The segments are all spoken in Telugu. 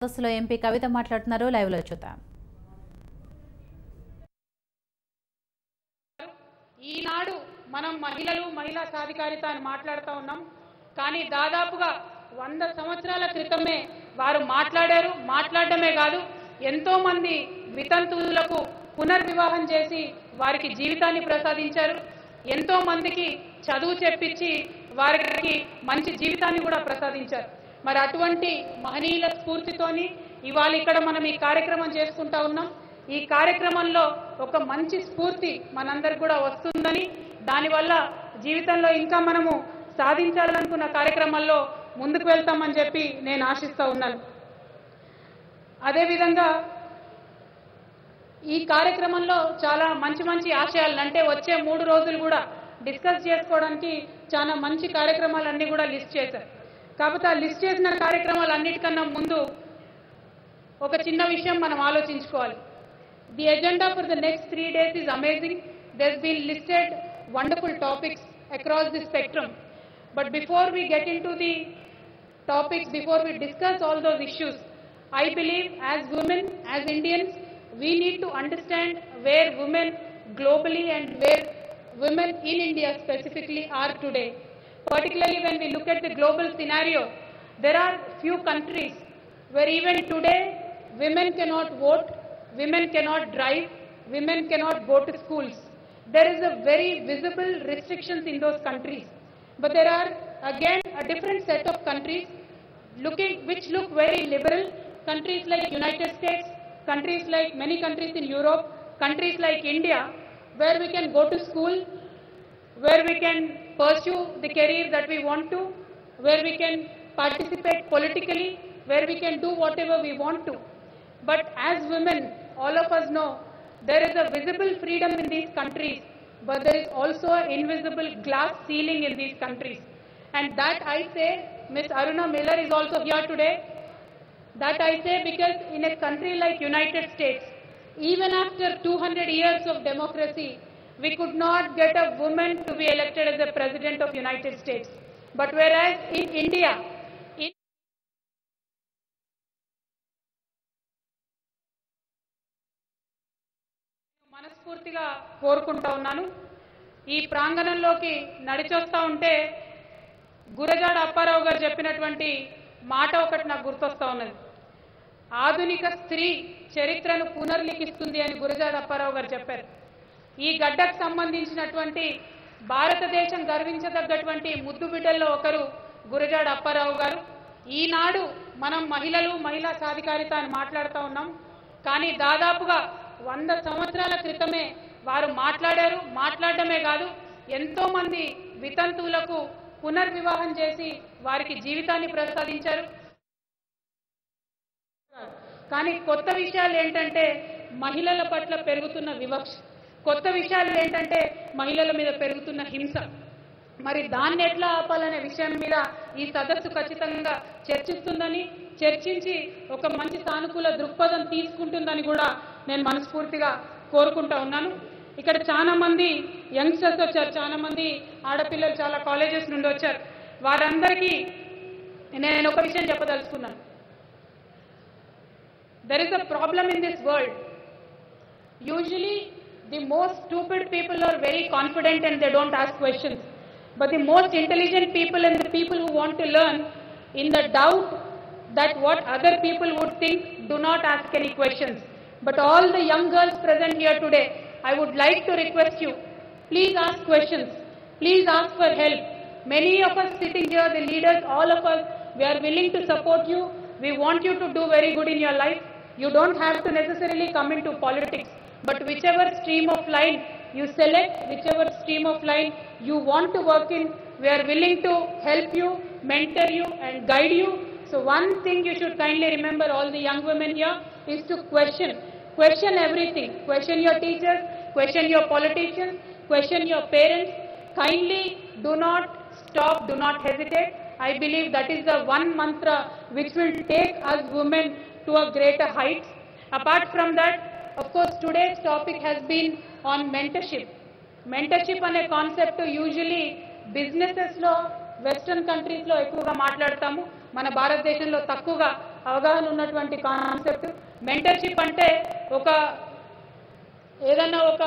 సదస్సులో ఎంపీ కవిత మాట్లాడుతున్నారు. లైవ్ లో చూద్దాం. ఈనాడు మనం మహిళా సాధికారిత అని మాట్లాడుతూ ఉన్నాం. కానీ దాదాపుగా 100 సంవత్సరాల క్రితమే వారు మాట్లాడడమే కాదు, ఎంతో మంది వితంతువులకు పునర్వివాహం చేసి వారికి జీవితాన్ని ప్రసాదించారు. ఎంతో మందికి చదువు చెప్పించి వారికి మంచి జీవితాన్ని కూడా ప్రసాదించారు. మరి అటువంటి మహనీయుల స్ఫూర్తితోని ఇవాళ ఇక్కడ మనం ఈ కార్యక్రమం చేసుకుంటా ఉన్నాం. ఈ కార్యక్రమంలో ఒక మంచి స్ఫూర్తి మనందరికి కూడా వస్తుందని, దానివల్ల జీవితంలో ఇంకా మనము సాధించాలనుకున్న కార్యక్రమాల్లో ముందుకు వెళ్తామని చెప్పి నేను ఆశిస్తూ ఉన్నాను. అదేవిధంగా ఈ కార్యక్రమంలో చాలా మంచి ఆశయాలను, అంటే వచ్చే 3 రోజులు కూడా డిస్కస్ చేసుకోవడానికి చాలా మంచి కార్యక్రమాలన్నీ కూడా లిస్ట్ చేశారు. కాకపోతే ఆ లిస్ట్ చేసిన కార్యక్రమాలన్నిటికన్నా ముందు ఒక చిన్న విషయం మనం ఆలోచించుకోవాలి. The agenda for the next 3 days is amazing. There's been listed wonderful topics across the spectrum. But before we get into the topics, before we discuss all those issues, I believe as women, as Indians, we need to understand where women globally and where women in India specifically are today. Particularly when we look at the global scenario, there are few countries where even today women cannot vote, women cannot drive, women cannot go to schools. There is a very visible restrictions in those countries. But there are again a different set of countries which look very liberal, countries like United States, countries like many countries in Europe, countries like India, where we can go to school, where we can pursue the career that we want to, where we can participate politically, where we can do whatever we want to. But as women, all of us know there is a visible freedom in these countries, but there is also an invisible glass ceiling in these countries. And that I say, Ms. Aruna Miller is also here today. That I say because in a country like United States, even after 200 years of democracy, we could not get a woman to be elected as the President of United States. But whereas in India, మనస్ఫూర్తిగా కోరుకుంటా ఉన్నాను. ఈ ప్రాంగణంలోకి నడిచొస్తా ఉంటే గురజాడ అప్పారావు గారు చెప్పినటువంటి మాట ఒకటి నాకు గుర్తొస్తా ఉన్నది. ఆధునిక స్త్రీ చరిత్రను పునర్లిఖిస్తుంది అని గురజాడ అప్పారావు గారు చెప్పారు. ఈ గడ్డకు సంబంధించినటువంటి భారతదేశం గర్వించదగ్గటువంటి ముద్దు బిడ్డల్లో ఒకరు గురజాడ అప్పారావు గారు. ఈనాడు మనం మహిళా సాధికారిత అని మాట్లాడుతూ ఉన్నాం. కానీ దాదాపుగా 100 సంవత్సరాల క్రితమే వారు మాట్లాడడమే కాదు, ఎంతో మంది వితంతువులకు పునర్వివాహం చేసి వారికి జీవితాన్ని ప్రసాదించారు. కానీ కొత్త విషయాలు ఏంటంటే మహిళల పట్ల పెరుగుతున్న వివక్ష, కొత్త విషయాలు ఏంటంటే మహిళల మీద పెరుగుతున్న హింస. మరి దాన్ని ఎట్లా ఆపాలనే విషయం మీద ఈ సదస్సు ఖచ్చితంగా చర్చిస్తుందని, చర్చించి ఒక మంచి సానుకూల దృక్పథం తీసుకుంటుందని కూడా నేను మనస్ఫూర్తిగా కోరుకుంటా ఉన్నాను. ఇక్కడ చాలా మంది యంగ్స్టర్స్ వచ్చారు, చాలా మంది ఆడపిల్లలు చాలా కాలేజెస్ నుండి వచ్చారు. వారందరికీ నేను ఒక విషయం చెప్పదలుచుకున్నాను. There is a problem in this world. Usually the most stupid people are very confident and they don't ask questions. But the most intelligent people and the people who want to learn, in the doubt that what other people would think, do not ask any questions. But all the young girls present here today, I would like to request you, please ask questions. Please ask for help. Many of us sitting here, the leaders, all of us, we are willing to support you. We want you to do very good in your life. You don't have to necessarily come into politics. But whichever stream of line you select, whichever stream of line you want to work in, we are willing to help you, mentor you and guide you. So one thing you should kindly remember, all the young women here, is to question everything. Question your teachers, question your politicians, question your parents. Kindly do not stop, do not hesitate. I believe that is the one mantra which will take us women to a greater heights. Apart from that, of course, today's topic has been on mentorship. Mentorship అనే కాన్సెప్ట్ యూజువలీ బిజినెసెస్లో వెస్టర్న్ కంట్రీస్లో ఎక్కువగా మాట్లాడతాము. మన భారతదేశంలో తక్కువగా అవగాహన ఉన్నటువంటి కాన్సెప్ట్. మెంటర్షిప్ అంటే ఏదన్నా ఒక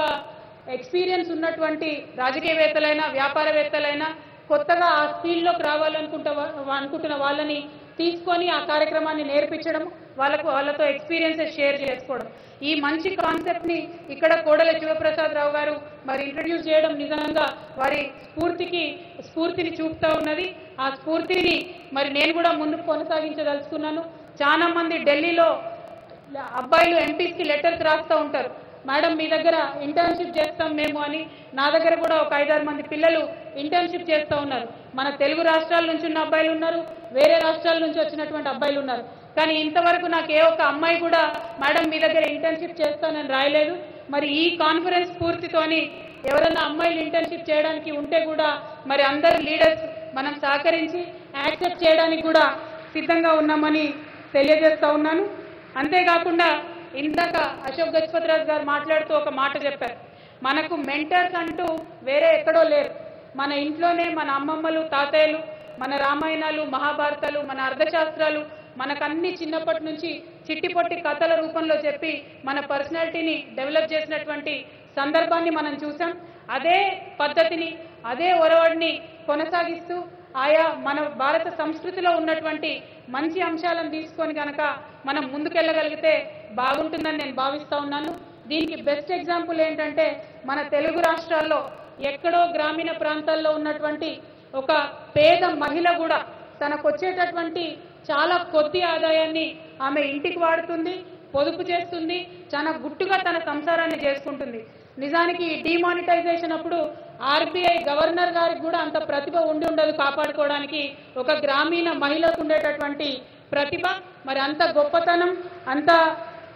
ఎక్స్పీరియన్స్ ఉన్నటువంటి రాజకీయవేత్తలైనా వ్యాపారవేత్తలైనా కొత్తగా ఆ ఫీల్డ్లోకి అనుకుంటున్న వాళ్ళని తీసుకొని ఆ కార్యక్రమాన్ని నేర్పించడం, వాళ్ళతో ఎక్స్పీరియన్సెస్ షేర్ చేసుకోవడం. ఈ మంచి కాన్సెప్ట్ని ఇక్కడ కోడెల శివప్రసాదరావు గారు మరి ఇంట్రడ్యూస్ చేయడం నిజంగా వారి స్ఫూర్తిని చూపుతూ ఉన్నది. ఆ స్ఫూర్తిని మరి నేను కూడా ముందుకు కొనసాగించదలుచుకున్నాను. చాలా మంది ఢిల్లీలో అబ్బాయిలు ఎంపీస్కి లెటర్స్ రాస్తూ ఉంటారు, మేడం మీ దగ్గర ఇంటర్న్షిప్ చేస్తాం మేము అని. నా దగ్గర కూడా ఒక 5-6 మంది పిల్లలు ఇంటర్న్షిప్ చేస్తూ ఉన్నారు. మన తెలుగు రాష్ట్రాల నుంచి ఉన్న అబ్బాయిలు ఉన్నారు, వేరే రాష్ట్రాల నుంచి వచ్చినటువంటి అబ్బాయిలు ఉన్నారు. కానీ ఇంతవరకు నాకు ఏ ఒక్క అమ్మాయి కూడా మేడం మీ దగ్గర ఇంటర్న్షిప్ చేస్తానని రాయలేదు. మరి ఈ కాన్ఫరెన్స్ స్ఫూర్తితోని ఎవరైనా అమ్మాయిలు ఇంటర్న్షిప్ చేయడానికి ఉంటే కూడా మరి అందరు లీడర్స్ మనం సహకరించి యాక్సెప్ట్ చేయడానికి కూడా సిద్ధంగా ఉన్నామని తెలియజేస్తూ ఉన్నాను. అంతేకాకుండా ఇందాక అశోక్ గజపతిరాజు గారు మాట్లాడుతూ ఒక మాట చెప్పారు, మనకు మెంటర్స్ అంటూ వేరే ఎక్కడో లేరు. మన ఇంట్లోనే మన అమ్మమ్మలు తాతయ్యలు మన రామాయణాలు మహాభారతాలు మన అర్థశాస్త్రాలు మనకన్నీ చిన్నప్పటి నుంచి చిట్టిపొట్టి కథల రూపంలో చెప్పి మన పర్సనాలిటీని డెవలప్ చేసినటువంటి సందర్భాన్ని మనం చూసాం. అదే పద్ధతిని అదే ఒరవడిని కొనసాగిస్తూ ఆయా మన భారత సంస్కృతిలో ఉన్నటువంటి మంచి అంశాలను తీసుకొని కనుక మనం ముందుకెళ్ళగలిగితే బాగుంటుందని నేను భావిస్తూ ఉన్నాను. దీనికి బెస్ట్ ఎగ్జాంపుల్ ఏంటంటే మన తెలుగు రాష్ట్రాల్లో ఎక్కడో గ్రామీణ ప్రాంతాల్లో ఉన్నటువంటి ఒక పేద మహిళ కూడా తనకు వచ్చేటటువంటి చాలా కొద్ది ఆదాయాన్ని ఆమె ఇంటికి వాడుతుంది, పొదుపు చేస్తుంది, చాలా గుట్టుగా తన సంసారాన్ని చేసుకుంటుంది. నిజానికి డిమానిటైజేషన్ అప్పుడు ఆర్బీఐ గవర్నర్ గారికి కూడా అంత ప్రతిభ ఉండదు కాపాడుకోవడానికి. ఒక గ్రామీణ మహిళకు ఉండేటటువంటి ప్రతిభ, మరి అంత గొప్పతనం అంత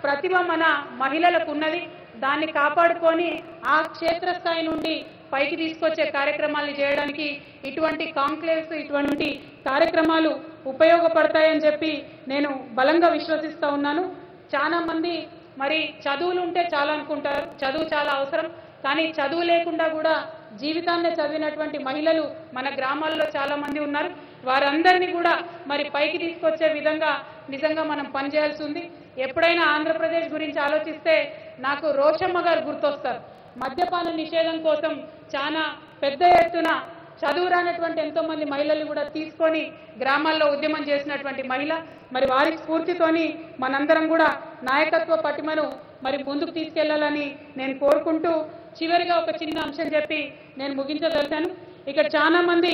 ప్రతిభ మన మహిళలకు ఉన్నది. దాన్ని కాపాడుకొని ఆ క్షేత్రస్థాయి నుండి పైకి తీసుకొచ్చే కార్యక్రమాలు చేయడానికి ఇటువంటి కాంక్లేవ్స్ ఇటువంటి కార్యక్రమాలు ఉపయోగపడతాయని చెప్పి నేను బలంగా విశ్వసిస్తూ ఉన్నాను. చాలా మంది మరి చదువులు ఉంటే చాలా అనుకుంటారు, చదువు చాలా అవసరం. కానీ చదువు లేకుండా కూడా జీవితాన్ని చదివినటువంటి మహిళలు మన గ్రామాల్లో చాలా మంది ఉన్నారు. వారందరినీ కూడా మరి పైకి తీసుకొచ్చే విధంగా నిజంగా మనం పనిచేయాల్సి ఉంది. ఎప్పుడైనా ఆంధ్రప్రదేశ్ గురించి ఆలోచిస్తే నాకు రోషమ్మ గారు గుర్తొస్తారు. మద్యపాన నిషేధం కోసం చాలా పెద్ద ఎత్తున చదువు రానటువంటి ఎంతో మంది మహిళలు కూడా తీసుకొని గ్రామాల్లో ఉద్యమం చేసినటువంటి మహిళ. మరి వారి స్ఫూర్తితోని మనందరం కూడా నాయకత్వ పటిమను మరి ముందుకు తీసుకెళ్లాలని నేను కోరుకుంటూ చివరిగా ఒక చిన్న అంశం చెప్పి నేను ముగించదలిచాను. ఇక్కడ చాలా మంది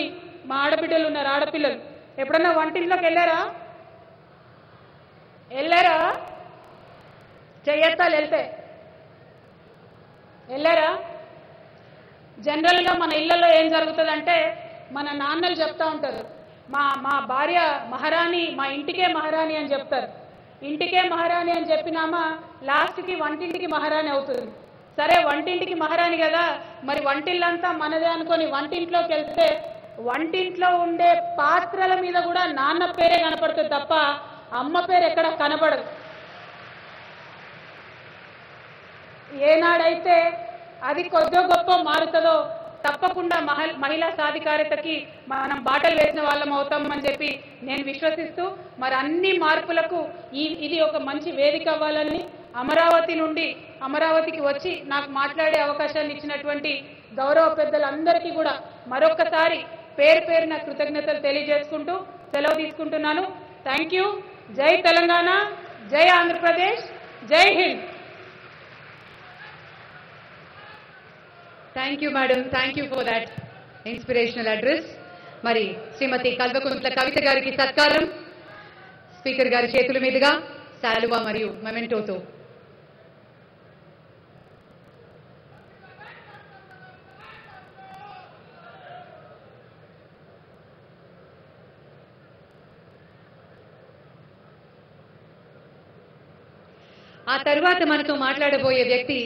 మా ఆడబిడ్డలు ఉన్నారు, ఆడపిల్లలు. ఎప్పుడన్నా వంటింట్లోకి వెళ్ళారా? చెయ్యత్తాలు వెళ్ళారా? జనరల్గా మన ఇళ్లలో ఏం జరుగుతుందంటే మన నాన్నలు చెప్తా ఉంటారు, మా భార్య మహారాణి, మా ఇంటికే మహారాణి అని చెప్తారు. ఇంటికే మహారాణి అని చెప్పినామా లాస్ట్కి వంటింటికి మహారాణి అవుతుంది. సరే వంటింటికి మహారాణి కదా, మరి వంటిల్లంతా మనదే అనుకొని వంటింట్లోకి వెళ్తే వంటింట్లో ఉండే పాత్రల మీద కూడా నాన్న పేరే కనపడుతుంది తప్ప అమ్మ పేరు ఎక్కడ కనపడదు. ఏనాడైతే అది కొద్దో గొప్ప మారుతుందో తప్పకుండా మహిళా సాధికారతకి మనం బాటలు వేసిన వాళ్ళం అవుతామని చెప్పి నేను విశ్వసిస్తూ మరి అన్ని మార్పులకు ఇది ఒక మంచి వేదిక అవ్వాలని అమరావతికి వచ్చి నాకు మాట్లాడే అవకాశాన్ని ఇచ్చినటువంటి గౌరవ పెద్దలందరికీ కూడా మరొక్కసారి పేరున కృతజ్ఞతలు తెలియజేసుకుంటూ సెలవు తీసుకుంటున్నాను. Thank you. జై తెలంగాణ, జై ఆంధ్రప్రదేశ్, జై Hind. Thank you, madam. Thank you for that inspirational address. మరి శ్రీమతి కల్వకుంట్ల కవిత గారికి సత్కారం స్పీకర్ గారి చేతుల మీదుగా శాలువా మరియు మెమెంటోతో. ఆ తర్వాత మనతో మాట్లాడబోయే వ్యక్తి